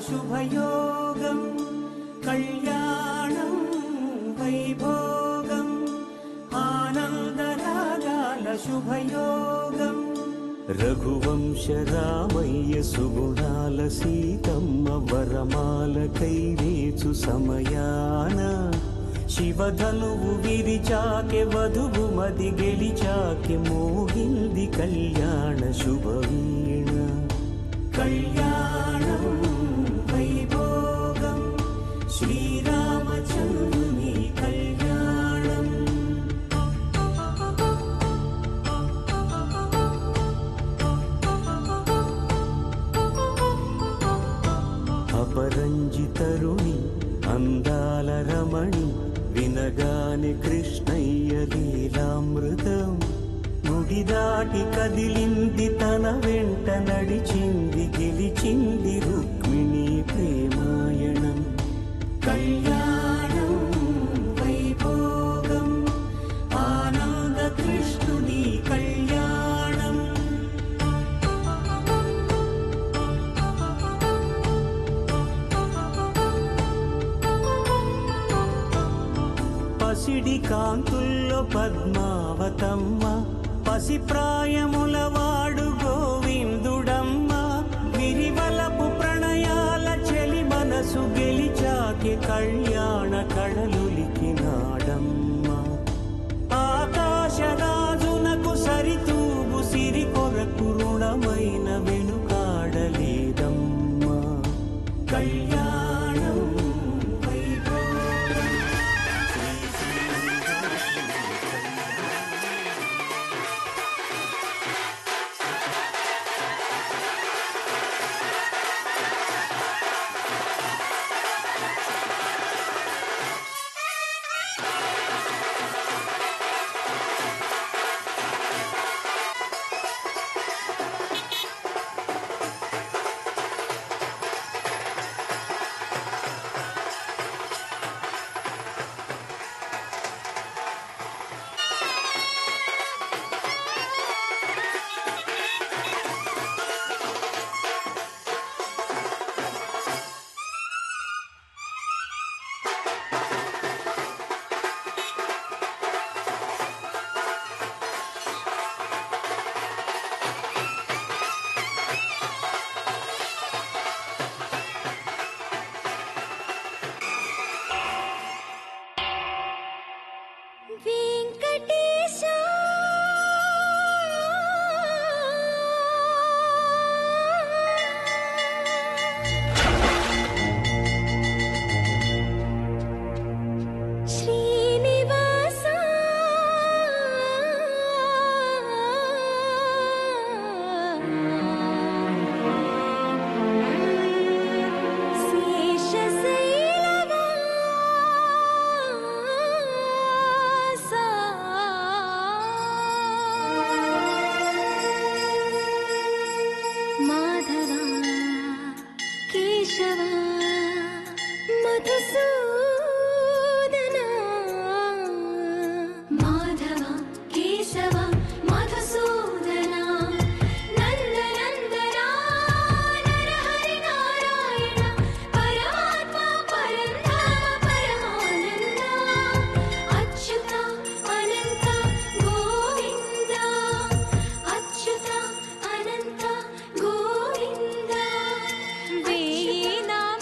శుభయోగం కళ్యాణం వైభోగం ఆనందరాగాల శుభయోగం రఘువంశ రామయ్య సుగుణాల సీతమ్మ వరమాల కైవేచు సమయాన శివధనువు విరిచాకె వధువు మది గెలిచాకె మోగింది కళ్యాణ శుభవీణ కళ్యాణం వైభోగం శ్రీరామచంద్రుని కళ్యాణం అపరంజి తరుణి అందాల రమణి వినగాని కృష్ణయ్య లీలామృతం గుడి దాటి కదిలింది తన వెంట నడిచింది గెలిచింది రుక్మిణి ప్రేమాయణం కళ్యాణం వైభోగం ఆనంద కృష్ణుని కళ్యాణం పసిడి కాంతుల్లో పద్మావతమ్మ పసిప్రాయముల వాడు గోవిందుడమ్మ విరివలపు ప్రణయాల చెలి మనసు గెలిచాకి కళ్యాణ కళలులికినాడమ్మ ఆకాశరాజునకు సరితూగు సిరి కొరకు రుణమైన వెనుకాడలేదమ్మ కళ్యాణం వేయి నామ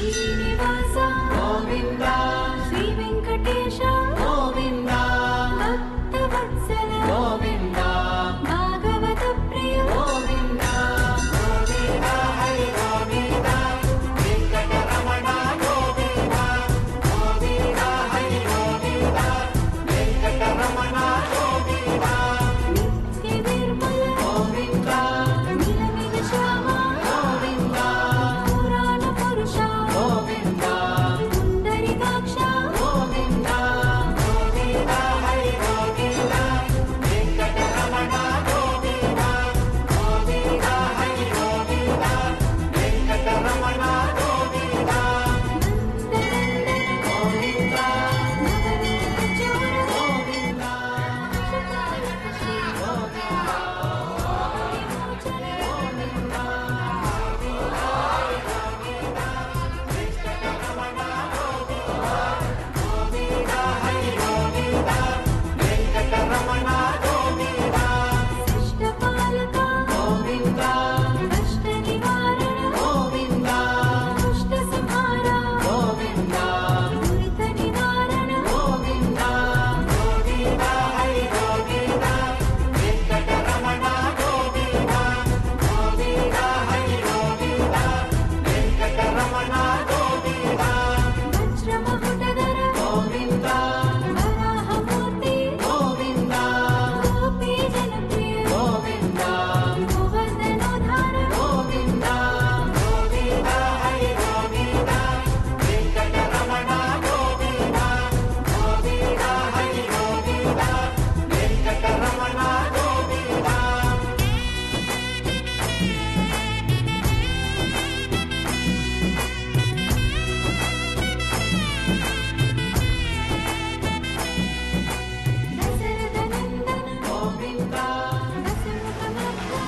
శ్రీనివాస గోవింద శ్రీ వెంకటేశ గోవింద భక్తవత్సల గోవింద భాగవత ప్రియ గోవింద గోవింద హరి గోవింద వెంకటరమణ గోవింద గోవింద హరి గోవింద వెంకటరమణ గోవింద నిత్య నిర్మల గోవింద నిలమిల శ్యామ గోవింద పురాణ పురుష గోవింద పుండరీకాక్ష గోవింద గోవింద హరి గోవింద వెంకటరమణ గోవింద గోవింద హరి గోవింద వెంకటరమణ గోవింద నందనందన గోవింద నవనీత చోర గోవింద శతాయుత శ్రీ గోవింద విమోచన గోవింద గోవింద హరి గోవింద వెంకటరమణ గోవింద శిష్టపాలక గోవింద కష్ట నివారణ గోవింద దుష్ట సంహార గోవింద దురిత నివారణ గోవింద గోవింద హరి గోవింద వెంకటరమణ గోవింద గోవింద హరి గోవింద వెంకటరమణ గోవింద వజ్రమకుటధర గోవింద వరాహమూర్తి గోవింద గోపీ జనప్రియ గోవింద గోవర్ధనోద్ధార గోవింద గోవింద హరి గోవింద వెంకటరమణ గోవింద గోవింద హరి గోవింద వెంకటరమణ గోవింద దశరథ నందన గోవింద దశముఖమర్దన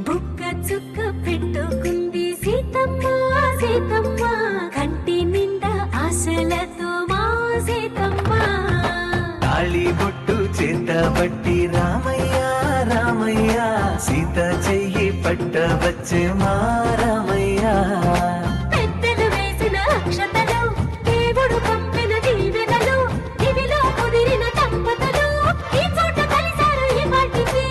బుక్క చుక్క పెట్టుకుంది సీతమ్మ సీతమ్మ కంటి నిండా ఆశలతో మా సీతమ్మ తాళి బొట్టు చేతబట్టి రామయ్య రామయ్య సీత చెయ్యి పట్టవచ్చే మా రామయ్య పెద్దలు వేసిన అక్షతలు దేవుడు పంపిన దీవెనలు దివిలో కుదిరిన దంపతులు ఈ చోట కలిశారు ఈ వాటికి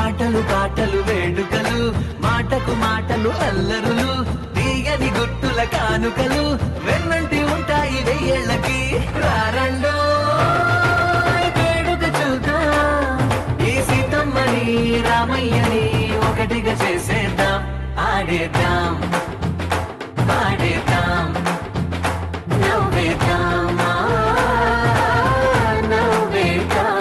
ఆటలు పాటలు వేడుకలు మాటకు మాటలు అల్లరులు తీయని గుర్తుల కానుకలు వెన్నంటి ఉంటాయి వెయ్యేళ్ళకి రారండో వేడుక చూద్దాం ఈ సీతమ్మని రామయ్యని ఒకటిగా చేసేద్దాం ఆడేద్దాం పాడేద్దాం నవ్వేద్దాం నవ్వేద్దాం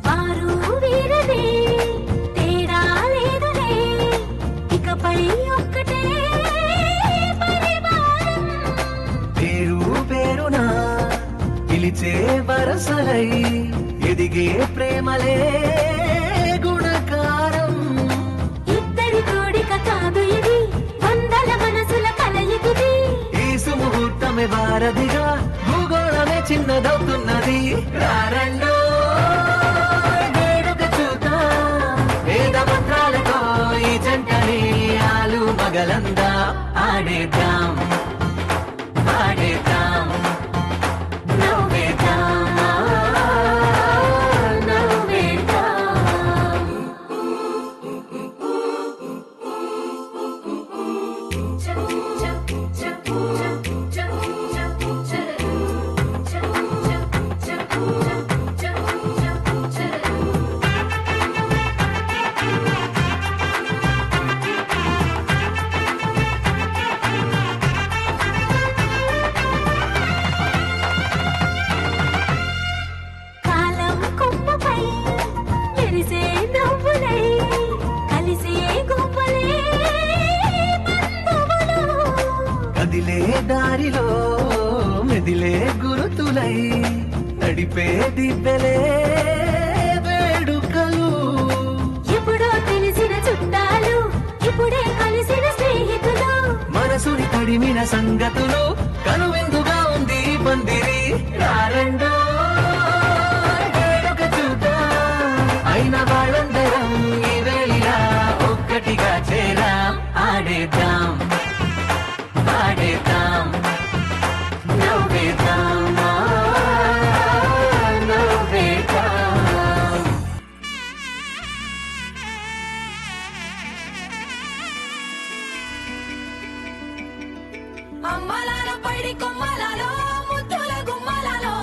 వారు వీరనే తేడా లేదులే ఇకపై ఒక్కటే పరివారం పేరు పేరునా పిలిచే వరసలై ఎదిగే ప్రేమలే గుణకారం ఇద్దరి కోడిక కాదు ఇది వందల మనసుల కలయికిది ఈ సుముహూర్తమే వారధిగా భూగోళమే చిన్నదవుతున్నది రారండో దారిలో మెదిలే గురుతులై నడిపే దివ్వెలే వేడుకలు. ఎప్పుడో తెలిసిన చుట్టాలు ఇప్పుడే కలిసిన స్నేహితులు, మనసుని తడిమిన సంగతులు కనువిందుగా ఉంది పందిరి. రారండో వేడుక చూద్దాం, అయిన వాళ్ళందరం ఈ వేళ ఒక్కటిగా చేరాం. ఆడేద్దాం పాడేద్దాం నవ్వేద్దాం నవ్వేద్దాం. అమ్మలాలో పైడి కొమ్మలలో ముద్దుల గుమ్మలలో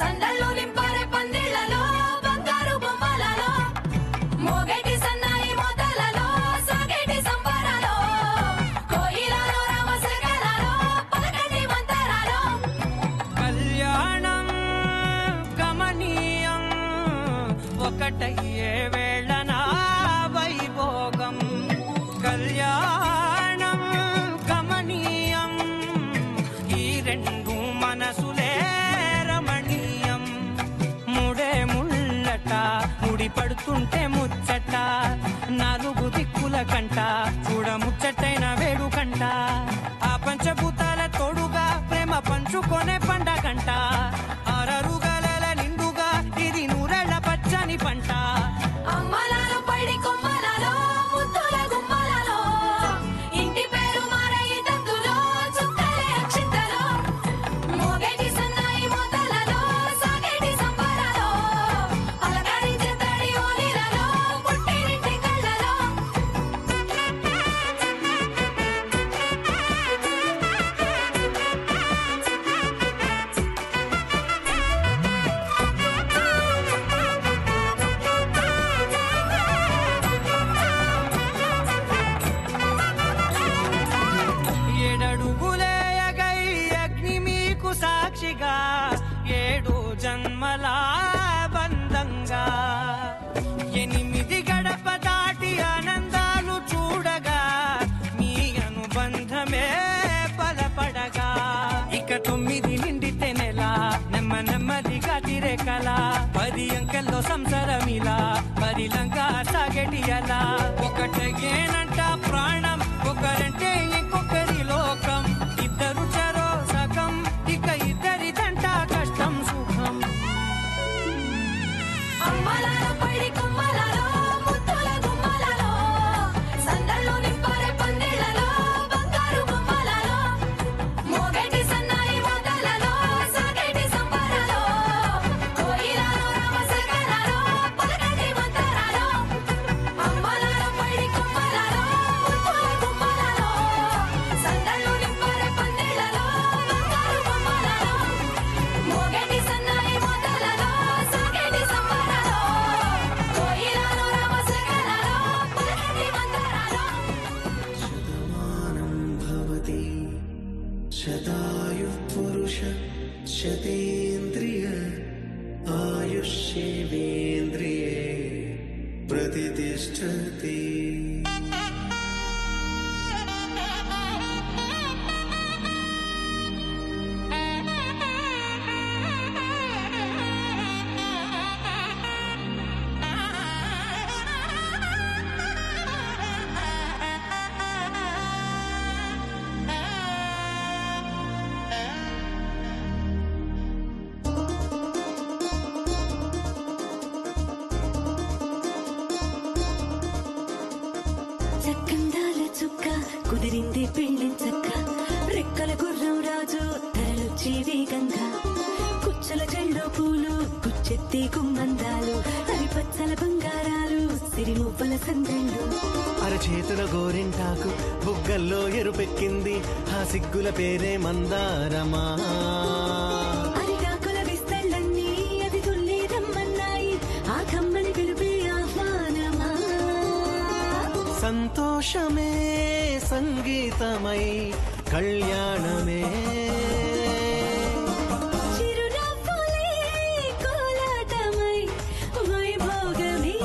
సందళ్ళు నింపారే పందిళ్లలో బంగారు బొమ్మలలో మోగేటి సన్నాయి మొదలలో సాగేటి సంబరాలో కోయిలలో రామశకలలో పలకటి మంతరాలో. కళ్యాణం గమనీయం ఒకటయ్యే వేళనా వైభోగం. కళ్యాణం గమనీయం ఈ రెండు మనసులే రమణీయం. ముడే ముళ్ళట ముడి పడుతుంటే ముచ్చట, నాలుగు దిక్కుల కంట చూడ ముచ్చటైన వేడుకంట. ఆ పంచభూతాల తోడుగా ప్రేమ పంచుకొనే పండగంట. అరరుగల నిండుగా ఇది నూరెళ్ళ పచ్చని పంట. అమ్మలాలో పైడి కొమ్మలలో ముద్దుల గుమ్మలలో ఇంటి పేరు మారయి తందులో చుక్కలే అక్షింతలో మోగేటి సన్నాయి మొదలలో సాగేటి సంబరాలో అలకరించే తడి ఓలిలలో పుట్టినింటి కళ్ళలో. ఏడడుగులే ఎగై అగ్ని మీకు సాక్షిగా, ఏడు జన్మల బంధంగా. 8 గడప దాటి ఆనందాలు చూడగా మీ అనుబంధమే బలపడగా. ఇక 9 నిండితే నెల నెమ్మదిగా తిరే కల. 10 అంకెల్లో సంసారమిలా పరిలంగా సాగటి అలా. ఒకటేనంట ప్రాణం ఒకరంటే ఇంకొకరి లోకం. ఇద్దరు చరో సగం ఇక ఇద్దరిదంట కష్టం సుఖం. అమ్మలాలో పైడి కొమ్మలలో ముద్దుల గుమ్మలలో సందళ్ళు నింపారే పందిళ్లలో బంగారు బొమ్మలలో మోగేటి సన్నాయి మొదలలో సాగేటి సంబరాలో కోయిలలో రామశకలలో పలకటి మంతరాలో. అమ్మలాలో పైడి కొమ్మలలో ముద్దుల గుమ్మలలో సందళ్ళు నింపారే పందిళ్లలో బంగారు బొమ్మలలో మోగేటి సన్నాయి మొదలలో సాగేటి సంబరాలో కోయిలలో రామశకలలో పలకటి మంతరాలో. శతమానం భవతి శతాయుః పురుష శతేంద్రియ ఆయుష్యేవేంద్రియే ప్రతిష్ఠతి. చక్కందాల చుక్క కుదిరింది పెళ్లి చక్క రెక్కల గుర్రం రాజు తరలొచ్చి వేగంగా కుచ్చల చెల్లో పూలు కుచ్చెత్తి గుమ్మందాలు అరిపచ్చల బంగారాలు సిరిమువ్వల సందళ్ళు. అరచేతుల గోరింటాకు బుగ్గల్లో ఎరుపెక్కింది ఆ సిగ్గుల పేరే మందారమా. అరిటాకుల విస్తళ్ళన్నీ అది తుల్లి రమ్మన్నాయి ఆ కమ్మని పిలుపే ఆహ్వానమా. సంతోషమే సంగీతమై కళ్యాణమే చిరునవ్వులే కోలాటమై వైభోగమే.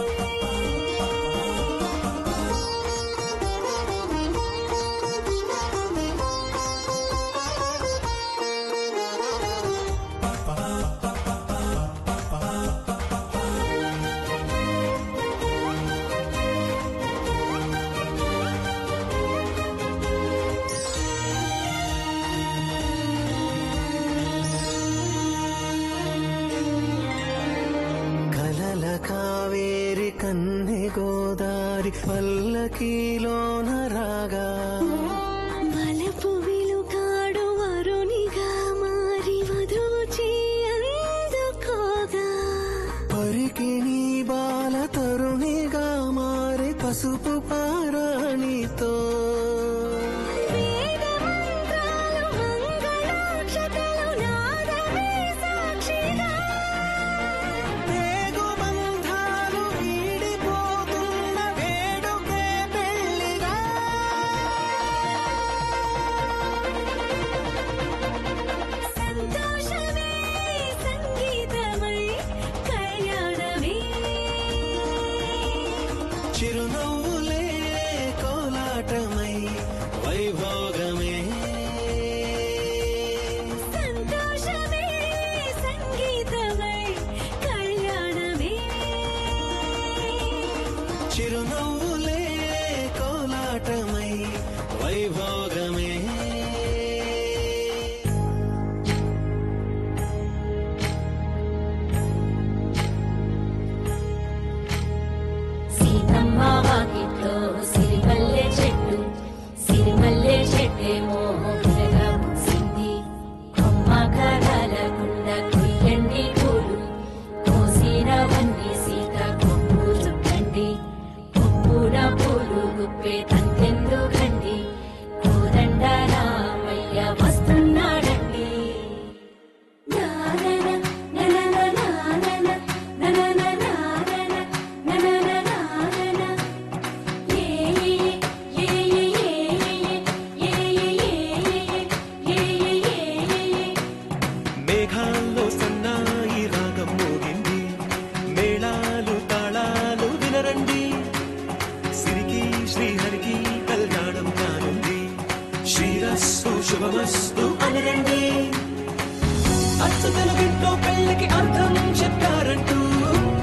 పల్లకీలోన రాగా వలపు విలుకాడు వరునిగా మారి వధూచి అందుకోగా పరికి నీ బాల తరుణిగా మారి పసుపు పారాణితో చిరునవ్వులే కోలాటమై వైభోగమే సంతోషమే సంగీతమై కళ్యాణమే చిరునవ్వులే కోలాటమై వైభోగమే సీతమ్మ వాకిట్లో సిరిమల్లె చెట్టు సిరిమల్లె చెట్టేమో పిల్లగా పూసింది కొమ్మ కదలకుండ కొయ్యండి పూలు కోసినవన్నీ సీత కొప్పు చుట్టండి కొప్పున పూలు గుప్పే తంతెందు గండి కోదండ రామయ్య వస్తున్నాడండి మేఘాల్లో సన్నాయి రాగం మోగింది మేళాలు తాళాలు వినరండి సిరికి శ్రీహరికి కళ్యాణం కానుంది శ్రీరస్సు శుభమస్తు అనరండి అచ్చ తెలుగింట్లో పెళ్లికి అర్థం చెప్పారంటూ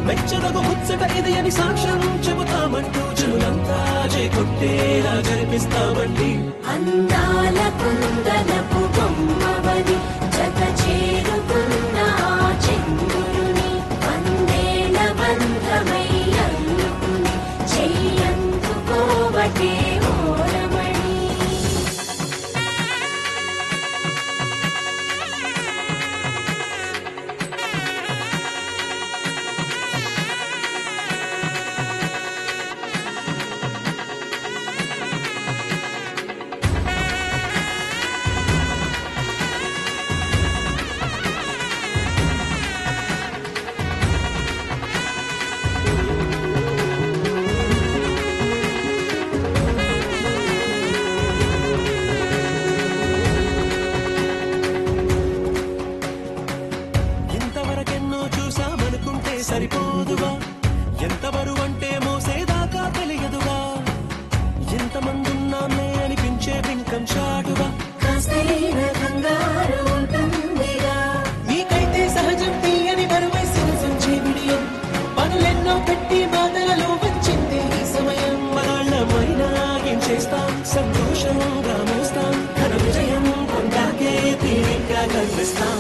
మెచ్చదగు ముచ్చట ఇది అని సాక్ష్యం చెబుతామంటూ జనులంతా చేకొట్టేలా జరిపిస్తామండి అందాల కుందనపు బొమ్మవని జత చేరుకున్న ఆ చంద్రుని వందేల బంధమై అల్లుకుని చెయ్యందుకోవటే ఓరమణి ఇంతవరకెన్నో చూసామనుకుంటే సరిపోదుగా ఎంతవరువంటే మోసేదాకా తెలియదుగా ఎంతమందున్నామే అనిపించే బింకం చాటుగా కాస్తైన కంగారు ఉంటుందిగా మీకైతే సహజం తీయని బరువై సంచే విడియం పనులెన్నో పెట్టి బాధలలో వచ్చింది ఈ సమయం మనాళ్ళమైనా ఏం చేస్తాం సంతోషంగా మోస్తాం ఘన విజయం కొండాకే తీరిగ్గా కనిపిస్తాం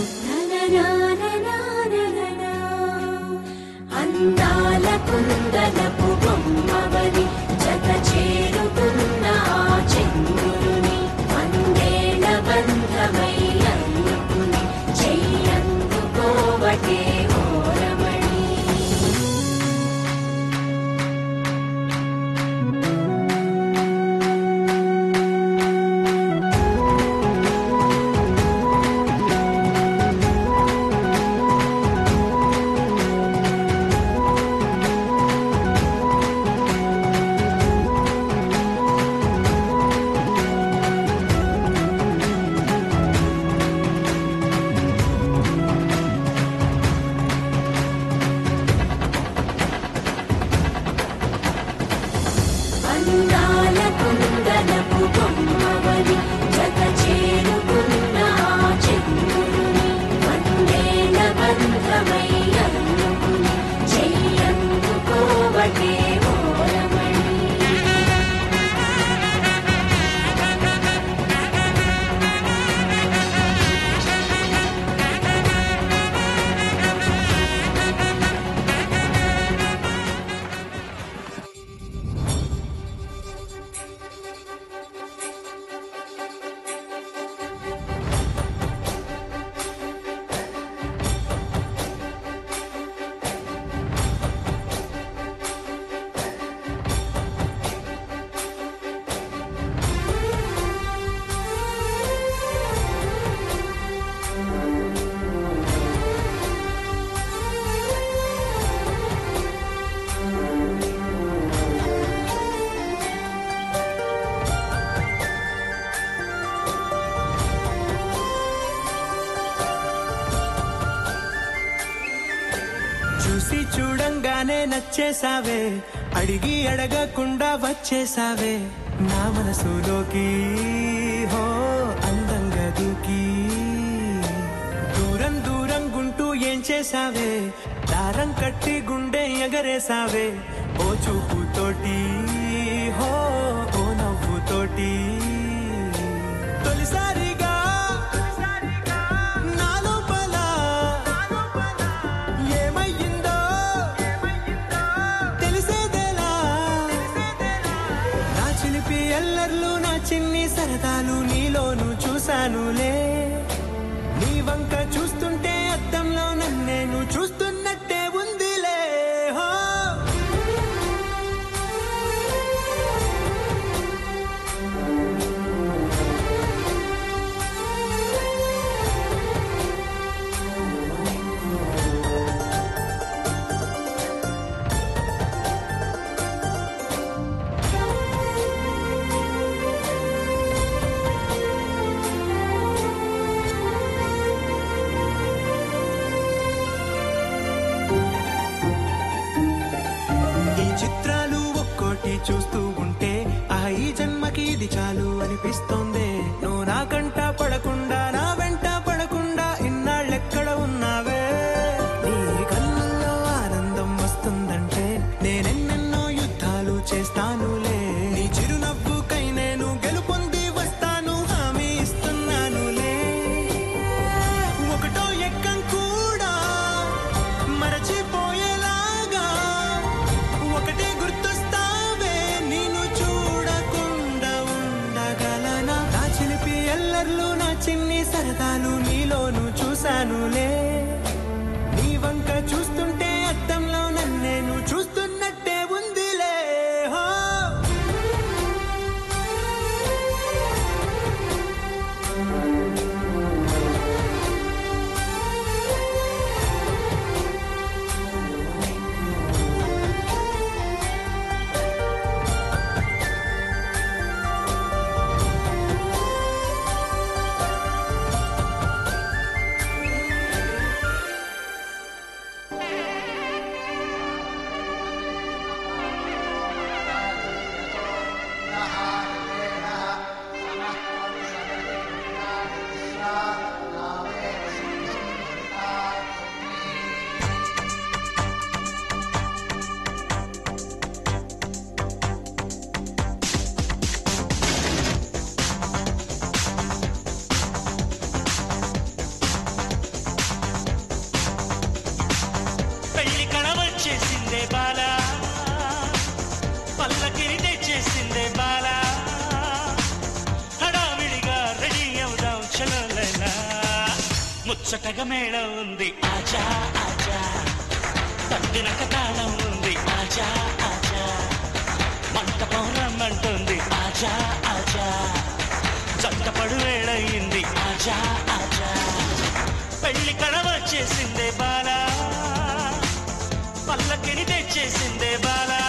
అందాల కుందనపు చూసి చూడంగానే నచ్చేసావే, అడిగి అడగకుండా వచ్చేసావే నా మనసులోకి, హో అందంగా దూకి. దూరం దూరం గుంటూ ఏం చేసావే, దారం కట్టి గుండె ఎగరేసావే ఓ చూపుతోటి, హో ఓ నవ్వుతోటి. తొలిసారిగా నా లోపల ఏమయ్యిందో తెలిసేదేలా. నా చిలిపి అల్లర్లు నా చిన్ని సరదాలు నీలోను చూశానులే. నీ వంక చూస్తుంటే అద్దంలో నన్నేను చూస్తున్నట్టే ఉందిలే. హో చిత్రాలు ఒక్కోటి చూస్తూ ఉంటే ఈ జన్మకి ఇది చాలు అనిపిస్తోంది. నువ్వు నా కంట పడకుండా నా వెంట పడకుండా ఇన్నాళ్ళెక్కడ ఉన్నావే. నీ కళ్ళల్లో ఆనందం వస్తుందంటే నేనెన్నెన్నో యుద్ధాలు చేస్తానులే. నీ చిరునవ్వుకై నేను గెలుపొంది వస్తాను హామీ ఇస్తున్నానులే. ఒకటో ఎక్కం కూడా మరచిపోయేలాగా ఒకటే గుర్తొస్తావే, నేను చూడకుండా ఉండగలనా. నా చిలిపి ఎల్లర్లు నా చిన్ని సరదాలు నీలోను చూశానులే. నీ వంక చూస్తుంటే అద్దంలో నన్నేను చూస్తున్నట్టే ఉందిలే. హో పెళ్లి కడవచ్చేసిందే బాలా, పల్లకిని తెచ్చేసిందే బాలా. హడావిడిగా రెడీ అవుదాం చలోలైనా, ముచ్చటగా మేళం ఉంది ఆజా ఆజా, తగ్గినక తాళం ఉంది ఆజా ఆజా, మంటపం రమ్మంటుంది ఆజా ఆజా, జంటపడు వేళయింది ఆజా ఆజా. పెళ్లి కడవచ్చేసిందే బాలా, పల్లకిని తెచ్చేసిందే బాలా.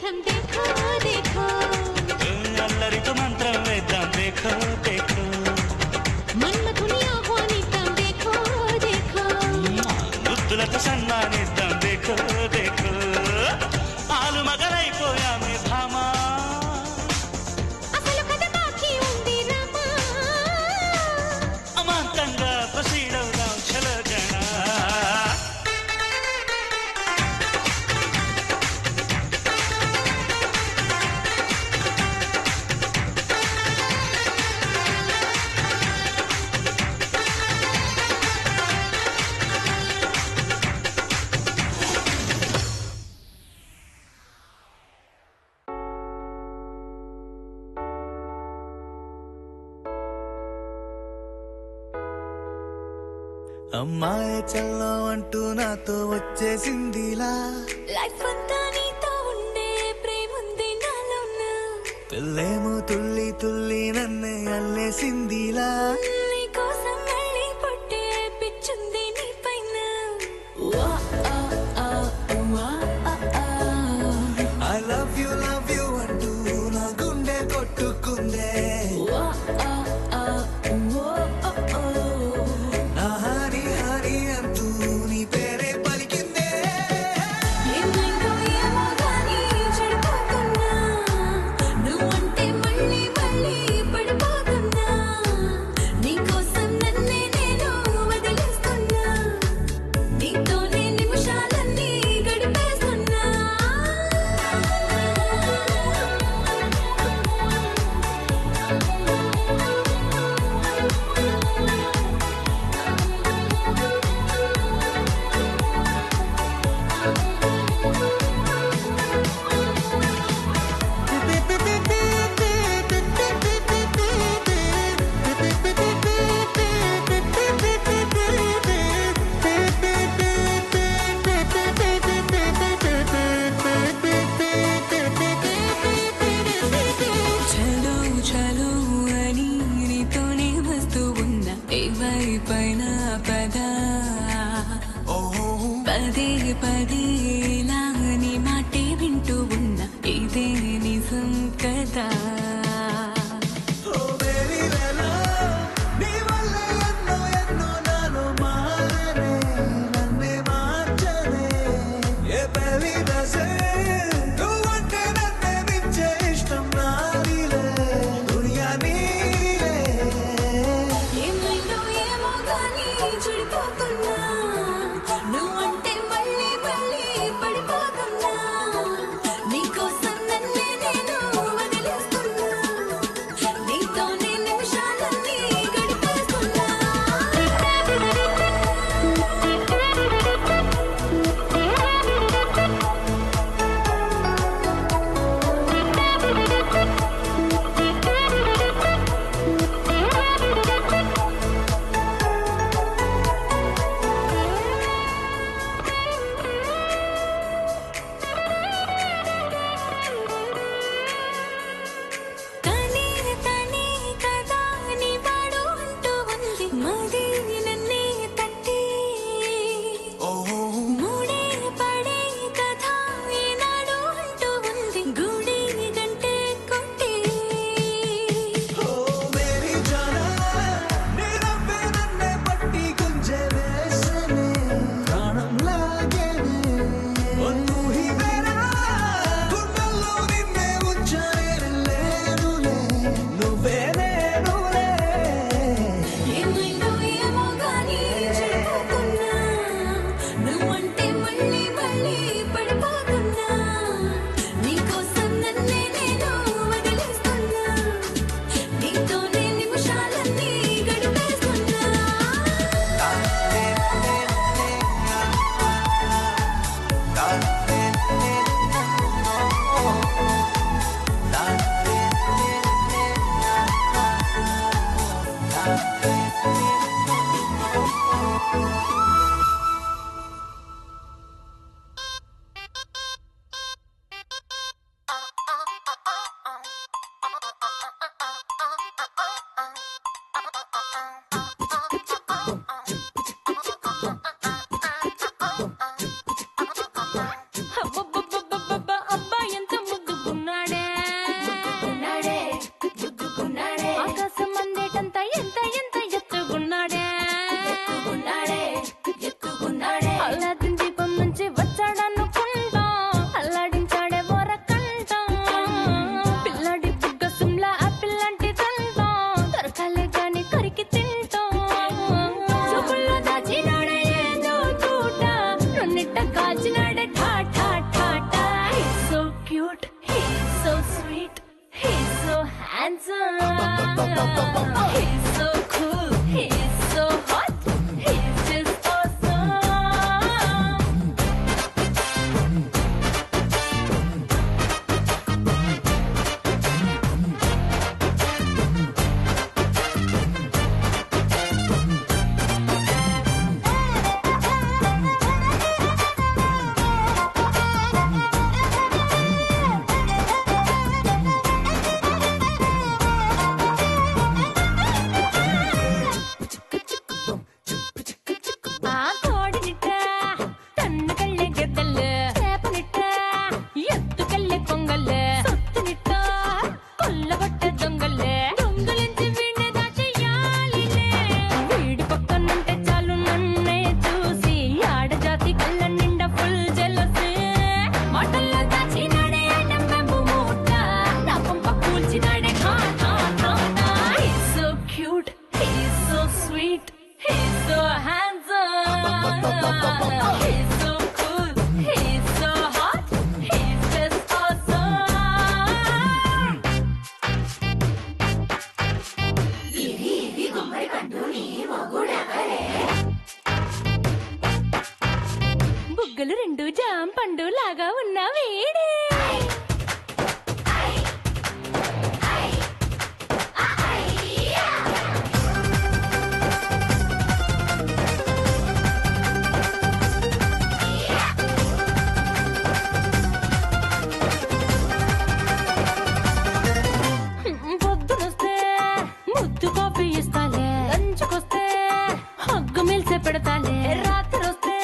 యుద్ధం देखो देखो అల్లరితో మంత్రం వేద్దాం देखो देखो మన్మథుని ఆహ్వానిద్దాం देखो देखो ముద్దులతో సన్మానిద్దాం देखो देखो ఆలు మగలైపోయామే భామా అసలు కథ బాకీ ఉంది రామా అమాంతంగా ప్రసీడవుదాం చలో జన అమ్మాయి చల్లో అంటూ నాతో వచ్చేసిందిలా లైఫ్ అంతా నీతో ఉండే ప్రేముంది నాలోన పిల్లేమో తుల్లి తుల్లి నన్నే అల్లేసిందిలా నీ కోసం మళ్ళీ పుట్టే పిచ్చుంది నీ పైన ఐ లవ్ యు అంటూ నా గుండె కొట్టుకుందే నా హరి హరి అంటూ నీ పేరే పలికిందే ఏమైందో ఏమో గానీ చెడిపోతున్నా నువ్వంటే మళ్ళీ మళ్ళీ పడిపోతున్నా నీకోసం నన్నే నేను వదిలేస్తున్నా నీతోనే నిమిషాలన్నీ గడిపేస్తున్నా చలో చలో అని నీతోనే వస్తూ ఉన్నా ఏవైపైన పదా పదే పదే ఇలా నీ మాటే వింటూ ఉన్నా ఇదే నిజం కదా ఓ బేబీ వేలా నీ వల్ల ఎన్నో ఎన్నో నాలో మారనే నన్నే మార్చనే ఏ బేబీ దసే నువ్వంటే నన్నే మించే ఇష్టం నాదిలే దునియా నీలే ఏమైందో ఏమో గానీ చెడిపోతున్నా నువ్వంటే మళ్ళీ మళ్ళీ He's so cool, he's so hot, he's just awesome. ఆ కోడినిట్ట తన్ను కళ్ళే గెద్దల్లే చేపనిట్ట ఎత్తుకెళ్ళే కొంగల్లే సొత్తునిట్ట కొల్లగొట్ట దొంగల్లే దొంగలించి వీణ్ణి దాచేయాలిలే వీడి పక్కనుంటే చాలు నన్నే చూసి ఆడజాతి కళ్ళ నిండా ఫుల్ జెలసీ మాటల్లో దాచినాడే ఐటం బెంబు మూట నా పంప కూల్చినాడే ఖా ఖా ఖా He's so cute, he's so sweet, he's so handsome. He's so cool, he's so hot, he's just awesome. బుగ్గలు రెండు జాం పండు లాగా ఉన్న వేడే పొద్దునొస్తే ముద్దు కాఫీ ఇస్తాలే లంచ్కొస్తే హగ్గు మిల్సే పెడతాలే రాత్రి వస్తే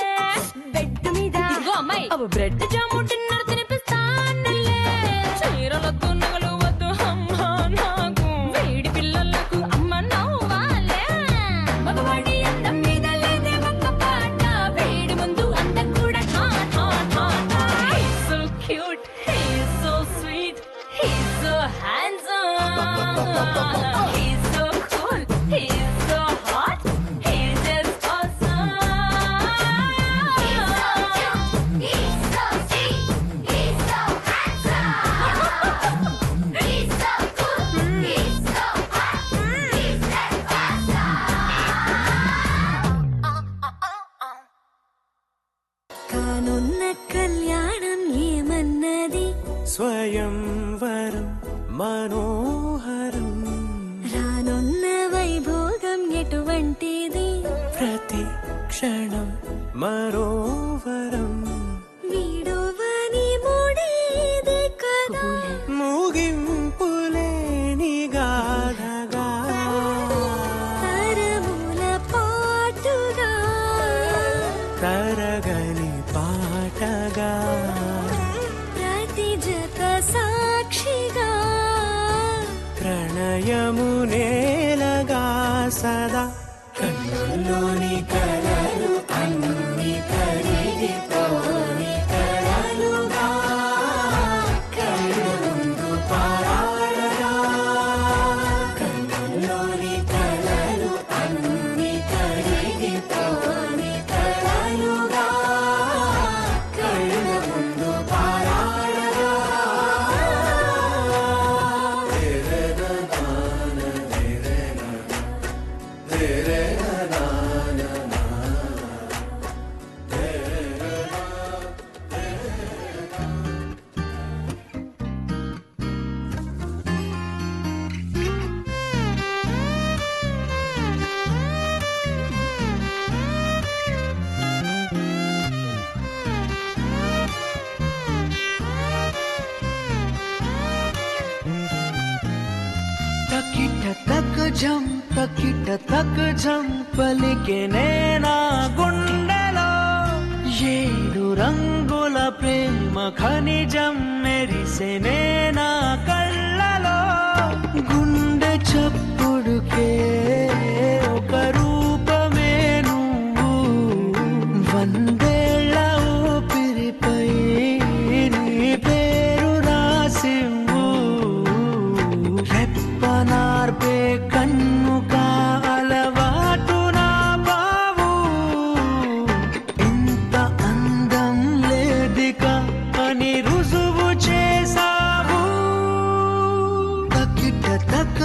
బెడ్ మీద అమ్మాయి అవి బ్రెడ్ జాము డిన్నర్ తినిపిస్తానులే చీరలొద్దు నగలు వద్దు అమ్మ నాకు వేడి పిల్లలకు అమ్మ నవ్వాలే మగవాడి అందం మీద లేదే ఒక్క పాట వేడి ముందు అందం కూడా ఠా ఠా ఠా ఠా He's so cute, he's so sweet, he's so handsome. He's so cool, he's so hot, he's just awesome. He's so cute, he's so sweet, he's so handsome. He's so cool, he's so hot, he's just awesome. కానున్న కళ్యాణం ఏమన్నది స్వయంవరం మనోహరం రానున్న వైభోగం ఎటువంటిది ప్రతి క్షణం మరోవరం వీడోవని మూడేది కదా ముగింపులేని గాథగా తరముల పాటుగా తరగని పాటగా ప్రతి జత సాక్షిగా ప్రణయము నేలగా సదా కన్నుల్లోని కలలు అన్ని కరిగిపోని కలలుగా కళ్ళ ముందు పారాడగా కన్నుల్లోని కలలు అన్ని కరిగిపోని కలలుగా కళ్ళ ముందు పారాడగా తకిట తక జం పలికే నేనా గుండెలో ఏడు రంగుల ప్రేమ ఖనిజం మెరిసే నేనా కళ్ళలో గుండె చప్పుడుకే ఒక రూపమే నువ్వు వందేళ్ల ఊపిరిపై నీ పేరు రాసివ్వు రెప్పనార్పే కన్ను కాలవాటు నా బావు ఇంత అందం లేదిక అని రుజువు చేసావు తకిట తక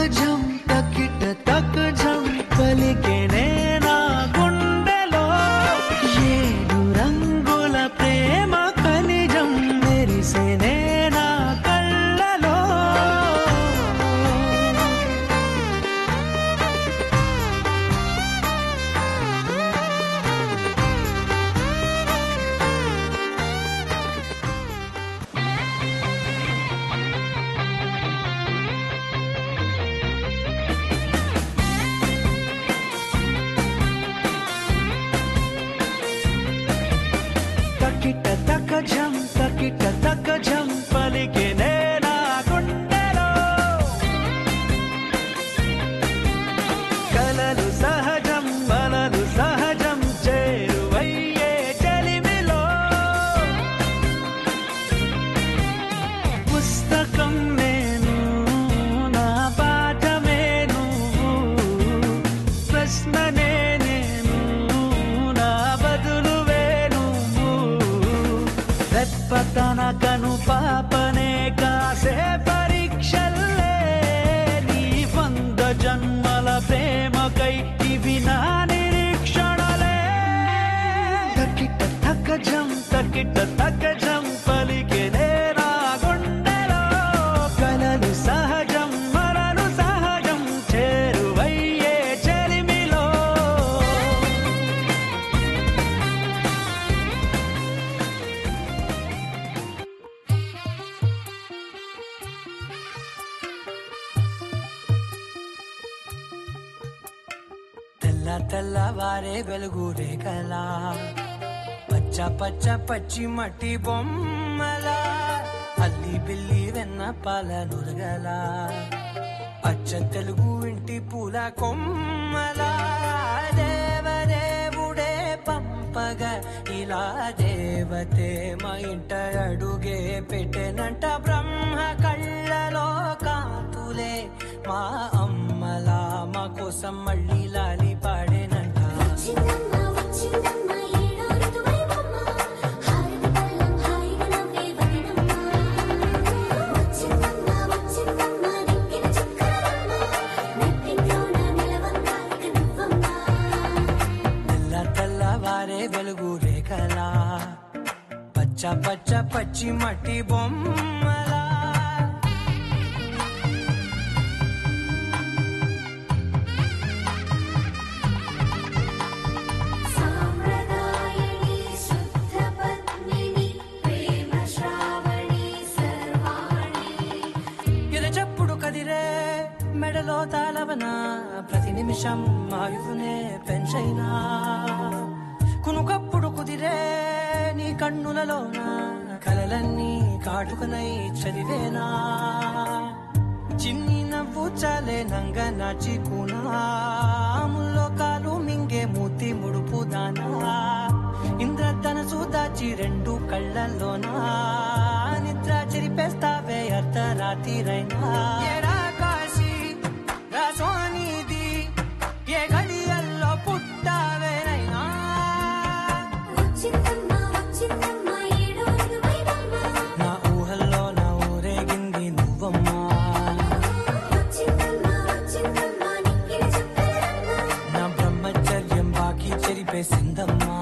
తకిట తకజం పలికినే నా గుండెలో కలలు సహజం వలలు సహజం చేరువయ్యే చెలిమిలో పుస్తకం నేను నా పాఠమే నువ్వు ప్రశ్ననే నేను నా బదులువే నువ్వు రెప్పతన కను పాపనే కాసే పరీక్షల్లే నీ 100 జన్మల ప్రేమకై ఇవి నా నిరీక్షణలే తకిట తకజం పలికినే నా గుండెలో కలలు సహజం మరలు సహజం చేరువయ్యే చెలిమిలో తెల్లవారే వెలుగు రేఖలా పచ్చ పచ్చ పచ్చి మట్టి బొమ్మలా అల్లి బిల్లి వెన్న పాల నురగలా అచ్చ తెలుగు ఇంటి పూల కొమ్మలా దేవదేవుడే పంపగా ఇలా దేవతే మా ఇంట అడుగే పెట్టెనంట బ్రహ్మ కళ్ళలో కాతులే మా అమ్మలా మా కోసం మళ్ళీ లాలి పాడేనంట తెల్లవారే వెలుగు రేఖలా పచ్చ పచ్చ పచ్చి మట్టి బొమ్మలా మెడలో తాళవన ప్రతి నిమిషం ఆయువునే పెంచైనా కునుకప్పుడు కుదిరే నీ కన్నులలోన కలలన్నీ కాటుకనై చదివేనా చిన్ని నవ్వు చాలే నంగ నాచికునా ముల్లో కాలు మింగే మూతి ముడుపు దానా ఇంద్రధనసు దాచి 2 కళ్ళల్లోనా నిద్ర చెరిపేస్తావే అర్ధరాత్రిరైనా సోనిది ఏ గడియల్లో పుట్టావేనైనా నా ఊహల్లో నా ఊరేగింది నువ్వమ్మా నా బ్రహ్మచర్యం బాకీ చెరిపేసిందమ్మా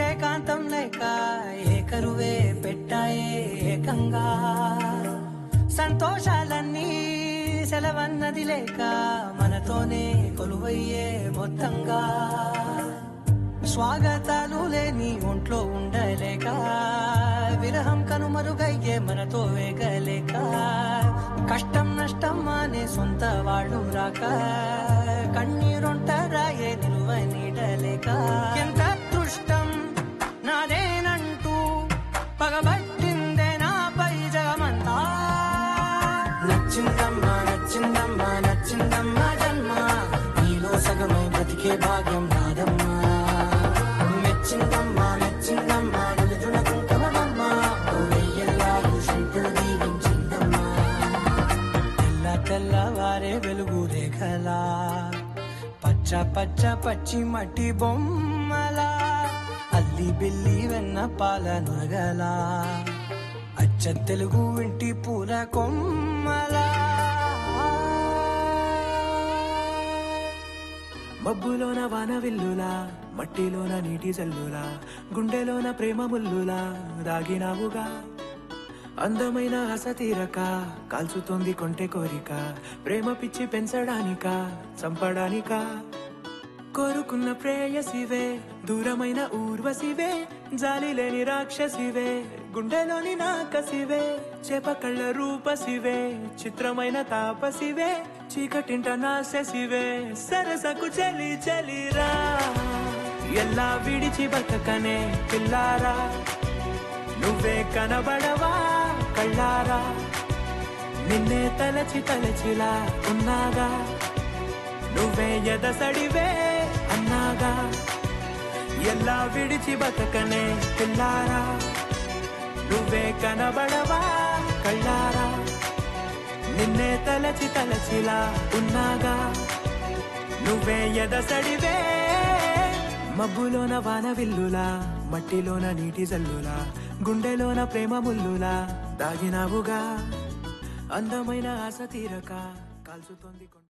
ఏకాంతం లేక ఏకరువే పెట్టాయే ఏకంగా సంతోషాలన్నీ సెలవన్నది లేక మనతోనే కొలువయ్యే మొత్తంగా స్వాగతాలు లేని ఒంట్లో ఉండలేక విరహం కనుమరుగయ్యే మనతో వేగలేక కష్టం నష్టం అనే సొంత వాళ్ళు రాక కన్నీరొంటరాయే నిలువ నీడలేక ఎంత అదృష్టం నాదేనంటూ పగబట్టిందే నాపై జగమంతా నచ్చిందమ్మా నచ్చిందమ్మా నచ్చిందమ్మా జన్మ నీలో సగమై బ్రతికే భాగ్యం నాదమ్మా మెచ్చిందమ్మా మెచ్చిందమ్మా నిలుచున కుంకమమ్మా వెయ్యల్లాలు శంకులు దీవించిందమ్మా తెల్లవారే వెలుగు రేఖలా పచ్చ పచ్చ పచ్చి మట్టి బొమ్మలా అల్లి బిల్లి వెన్న పాల నురగలా అచ్చ తెలుగు ఇంటి పూల కొమ్మలా మబ్బులోన వాన విల్లులా మట్టిలోన నీటి జల్లులా గుండెలోన ప్రేమ ముల్లులా దాగినావుగా అందమైన ఆశ తీరక కాల్చుతోంది కొంటె కోరిక ప్రేమ పిచ్చి పెంచడానిక చంపడానిక కోరుకున్న ప్రేయసివే దూరమైన ఊర్వశివే జాలి లేని రాక్షసివే గుండెలోని నాకసివే చేప కళ్ళ రూపసివే చిత్రమైన తాపసివే చీకటింట నాశసివే సరసకు చలి చలిరా ఎల్లా విడిచి బతకనే పిల్లారా నువ్వే కనబడవా కళ్ళారా నిన్నే తలచి తలచిలా ఉన్నాగా నువ్వే ఎదసడివే అన్నాగా ఎల్లా విడిచి బతకనే పిల్లారా నువ్వే కనబడవా కళ్ళారా నిన్నే తలచి తలచిలా ఉన్నాగా నువ్వే ఎదసడివే మబ్బులోన వాన విల్లులా మట్టిలోన నీటి జల్లులా గుండెలోన ప్రేమ ముల్లులా దాగినావుగా అందమైన ఆశ తీరక కాల్చుతోంది